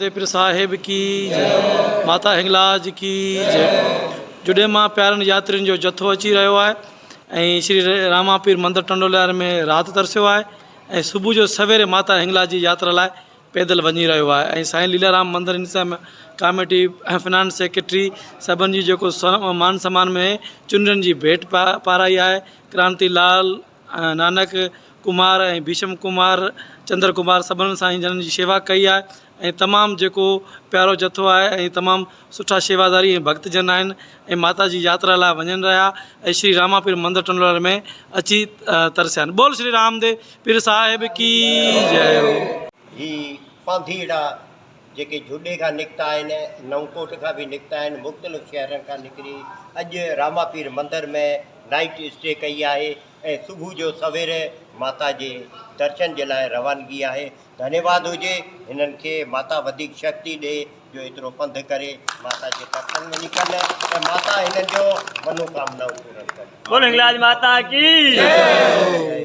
रामदेव पीर साहिब की जय, माता हिंगलाज की जय। जुॾे मां प्यारनि यात्रियुनि जो जथो अची रहियो आहे ऐं श्री रामापीर मंदिर टंडोलियार में राति तरसियो आहे ऐं सुबुह जो सवेरे माता हिंगलाज जी यात्रा लाइ पैदल वञी रहियो आहे ऐं साईं लीलाराम मंदिर इंतज़ाम कमेटी ऐं फिनांस सेक्रेटरी सभिनि जी जेको मान सम्मान में चुनरियुनि जी भेंट पाराई आहे। क्रांति लाल नानक कुमार ऐं भीषम कुमार चंद्र कुमार सभिनी साईं जन जी शेवा कई आहे ऐं तमामु जेको प्यारो जथो आहे ऐं तमामु सुठा शेवादारी ऐं भक्तजन आहिनि ऐं माता जी यात्रा लाइ वञनि रहिया ऐं श्री रामापीर मंदिर टंडोलियार में अची तरसिया आहिनि। बोल श्री रामदेव पीर साहिब की जय। ही पांधीड़ा जेके जुॾे खां निकिता आहिनि, नवकोट खां बि निकिता आहिनि, मुख़्तलिफ़ शहरनि खां निकिरी अॼु रामापीर मंदिर में नाइट स्टे कई आहे ऐं सुबुह जो सवेरे माता जे दर्शन जे लाइ रवानगी आहे। धन्यवाद हुजे हिननि खे, माता वधीक शक्ति ॾे जो एतिरो पंधु करे माता जे दर्शन वञी कनि ऐं माता हिननि जो मनोकामनाऊं पूरनि कनि। बोल हिंगलाज माता की जय।